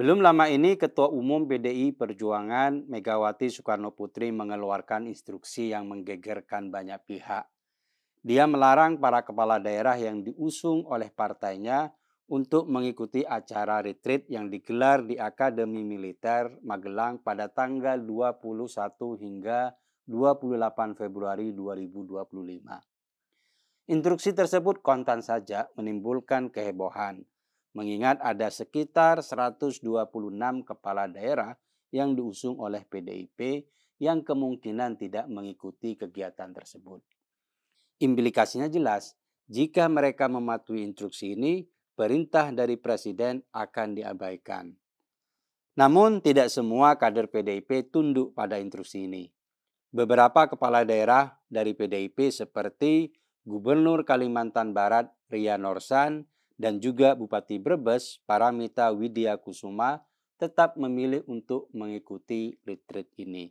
Belum lama ini Ketua Umum PDI Perjuangan Megawati Soekarnoputri mengeluarkan instruksi yang menggegerkan banyak pihak. Dia melarang para kepala daerah yang diusung oleh partainya untuk mengikuti acara retreat yang digelar di Akademi Militer Magelang pada tanggal 21 hingga 28 Februari 2025. Instruksi tersebut kontan saja menimbulkan kehebohan, mengingat ada sekitar 126 kepala daerah yang diusung oleh PDIP yang kemungkinan tidak mengikuti kegiatan tersebut. Implikasinya jelas, jika mereka mematuhi instruksi ini, perintah dari Presiden akan diabaikan. Namun tidak semua kader PDIP tunduk pada instruksi ini. Beberapa kepala daerah dari PDIP seperti Gubernur Kalimantan Barat Ria Norsan dan juga Bupati Brebes Paramita Widya Kusuma tetap memilih untuk mengikuti retreat ini.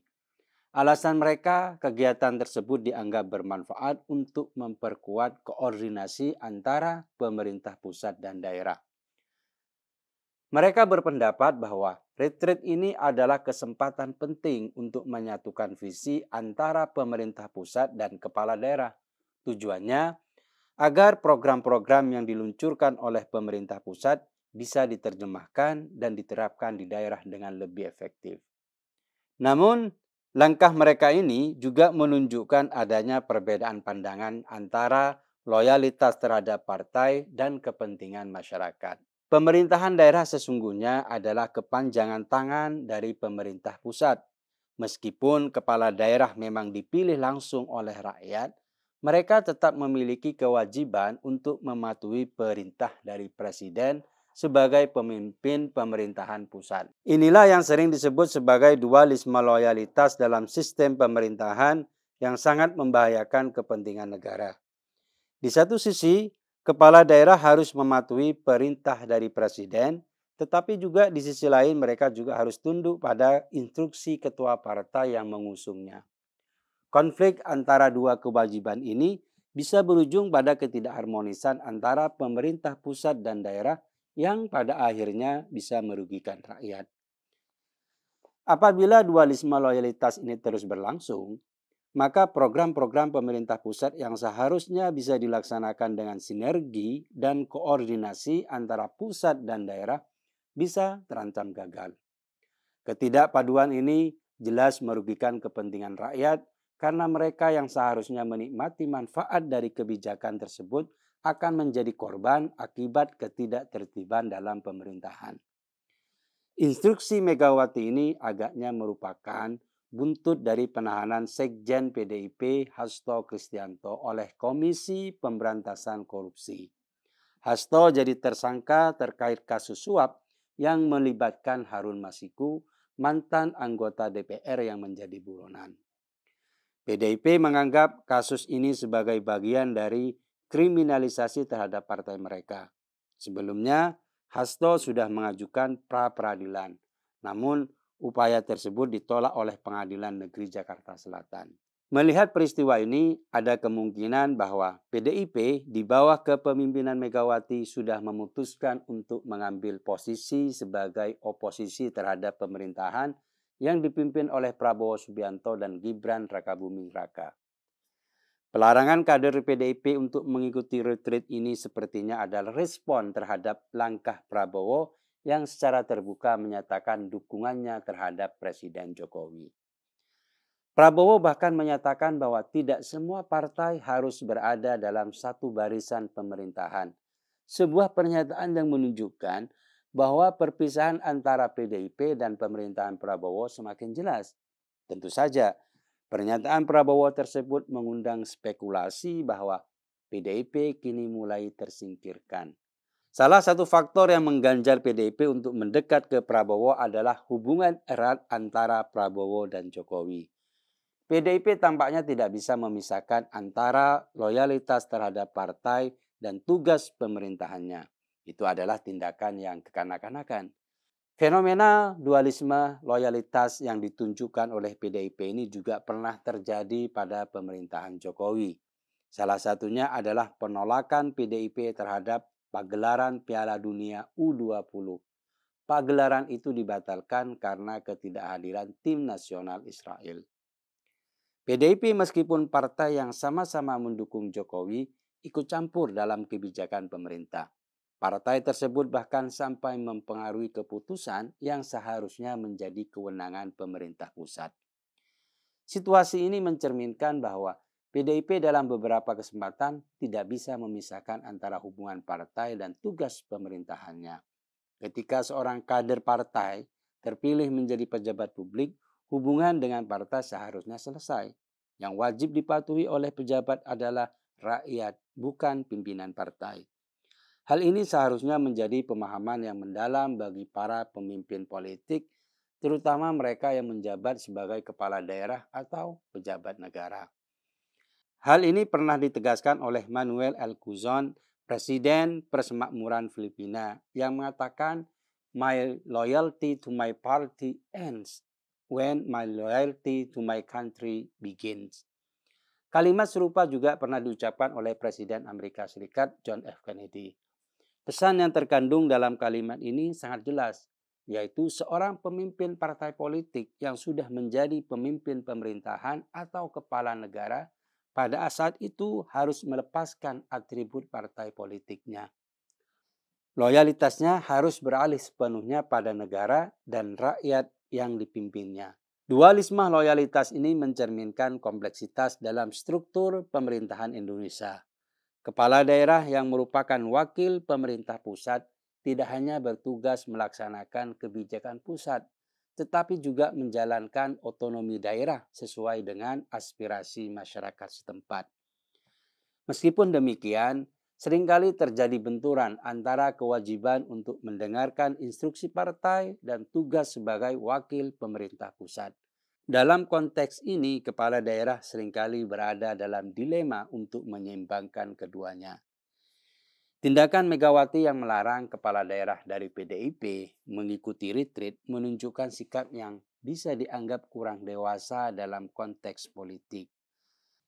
Alasan mereka, kegiatan tersebut dianggap bermanfaat untuk memperkuat koordinasi antara pemerintah pusat dan daerah. Mereka berpendapat bahwa retreat ini adalah kesempatan penting untuk menyatukan visi antara pemerintah pusat dan kepala daerah. Tujuannya agar program-program yang diluncurkan oleh pemerintah pusat bisa diterjemahkan dan diterapkan di daerah dengan lebih efektif. Namun, langkah mereka ini juga menunjukkan adanya perbedaan pandangan antara loyalitas terhadap partai dan kepentingan masyarakat. Pemerintahan daerah sesungguhnya adalah kepanjangan tangan dari pemerintah pusat. Meskipun kepala daerah memang dipilih langsung oleh rakyat, mereka tetap memiliki kewajiban untuk mematuhi perintah dari presiden sebagai pemimpin pemerintahan pusat. Inilah yang sering disebut sebagai dualisme loyalitas dalam sistem pemerintahan yang sangat membahayakan kepentingan negara. Di satu sisi, kepala daerah harus mematuhi perintah dari presiden, tetapi juga di sisi lain mereka juga harus tunduk pada instruksi ketua partai yang mengusungnya. Konflik antara dua kewajiban ini bisa berujung pada ketidakharmonisan antara pemerintah pusat dan daerah yang pada akhirnya bisa merugikan rakyat. Apabila dualisme loyalitas ini terus berlangsung, maka program-program pemerintah pusat yang seharusnya bisa dilaksanakan dengan sinergi dan koordinasi antara pusat dan daerah bisa terancam gagal. Ketidakpaduan ini jelas merugikan kepentingan rakyat karena mereka yang seharusnya menikmati manfaat dari kebijakan tersebut akan menjadi korban akibat ketidaktertiban dalam pemerintahan. Instruksi Megawati ini agaknya merupakan buntut dari penahanan Sekjen PDIP Hasto Kristianto oleh Komisi Pemberantasan Korupsi. Hasto jadi tersangka terkait kasus suap yang melibatkan Harun Masiku, mantan anggota DPR yang menjadi buronan. PDIP menganggap kasus ini sebagai bagian dari kriminalisasi terhadap partai mereka. Sebelumnya, Hasto sudah mengajukan pra-peradilan, namun upaya tersebut ditolak oleh Pengadilan Negeri Jakarta Selatan. Melihat peristiwa ini, ada kemungkinan bahwa PDIP di bawah kepemimpinan Megawati sudah memutuskan untuk mengambil posisi sebagai oposisi terhadap pemerintahan yang dipimpin oleh Prabowo Subianto dan Gibran Rakabuming Raka. Pelarangan kader PDIP untuk mengikuti retreat ini sepertinya adalah respon terhadap langkah Prabowo yang secara terbuka menyatakan dukungannya terhadap Presiden Jokowi. Prabowo bahkan menyatakan bahwa tidak semua partai harus berada dalam satu barisan pemerintahan. Sebuah pernyataan yang menunjukkan bahwa perpisahan antara PDIP dan pemerintahan Prabowo semakin jelas. Tentu saja, pernyataan Prabowo tersebut mengundang spekulasi bahwa PDIP kini mulai tersingkirkan. Salah satu faktor yang mengganjal PDIP untuk mendekat ke Prabowo adalah hubungan erat antara Prabowo dan Jokowi. PDIP tampaknya tidak bisa memisahkan antara loyalitas terhadap partai dan tugas pemerintahannya. Itu adalah tindakan yang kekanak-kanakan. Fenomena dualisme loyalitas yang ditunjukkan oleh PDIP ini juga pernah terjadi pada pemerintahan Jokowi. Salah satunya adalah penolakan PDIP terhadap pagelaran Piala Dunia U20. pagelaran itu dibatalkan karena ketidakhadiran tim nasional Israel. PDIP meskipun partai yang sama-sama mendukung Jokowi ikut campur dalam kebijakan pemerintah. Partai tersebut bahkan sampai mempengaruhi keputusan yang seharusnya menjadi kewenangan pemerintah pusat. Situasi ini mencerminkan bahwa PDIP dalam beberapa kesempatan tidak bisa memisahkan antara hubungan partai dan tugas pemerintahannya. Ketika seorang kader partai terpilih menjadi pejabat publik, hubungan dengan partai seharusnya selesai. Yang wajib dipatuhi oleh pejabat adalah rakyat, bukan pimpinan partai. Hal ini seharusnya menjadi pemahaman yang mendalam bagi para pemimpin politik, terutama mereka yang menjabat sebagai kepala daerah atau pejabat negara. Hal ini pernah ditegaskan oleh Manuel L. Quezon, Presiden Persemakmuran Filipina, yang mengatakan, "My loyalty to my party ends when my loyalty to my country begins." Kalimat serupa juga pernah diucapkan oleh Presiden Amerika Serikat John F. Kennedy. Pesan yang terkandung dalam kalimat ini sangat jelas, yaitu seorang pemimpin partai politik yang sudah menjadi pemimpin pemerintahan atau kepala negara pada saat itu harus melepaskan atribut partai politiknya. Loyalitasnya harus beralih sepenuhnya pada negara dan rakyat yang dipimpinnya. Dualisme loyalitas ini mencerminkan kompleksitas dalam struktur pemerintahan Indonesia. Kepala daerah yang merupakan wakil pemerintah pusat tidak hanya bertugas melaksanakan kebijakan pusat, tetapi juga menjalankan otonomi daerah sesuai dengan aspirasi masyarakat setempat. Meskipun demikian, seringkali terjadi benturan antara kewajiban untuk mendengarkan instruksi partai dan tugas sebagai wakil pemerintah pusat. Dalam konteks ini, kepala daerah seringkali berada dalam dilema untuk menyeimbangkan keduanya. Tindakan Megawati yang melarang kepala daerah dari PDIP mengikuti retreat menunjukkan sikap yang bisa dianggap kurang dewasa dalam konteks politik.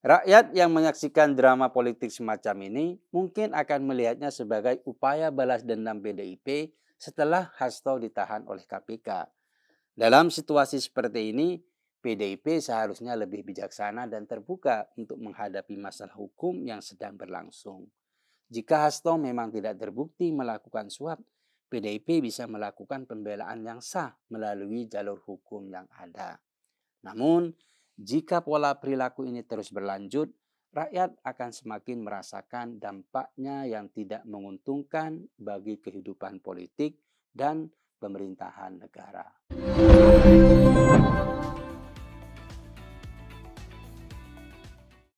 Rakyat yang menyaksikan drama politik semacam ini mungkin akan melihatnya sebagai upaya balas dendam PDIP setelah Hasto ditahan oleh KPK. Dalam situasi seperti ini, PDIP seharusnya lebih bijaksana dan terbuka untuk menghadapi masalah hukum yang sedang berlangsung. Jika Hasto memang tidak terbukti melakukan suap, PDIP bisa melakukan pembelaan yang sah melalui jalur hukum yang ada. Namun, jika pola perilaku ini terus berlanjut, rakyat akan semakin merasakan dampaknya yang tidak menguntungkan bagi kehidupan politik dan pemerintahan negara.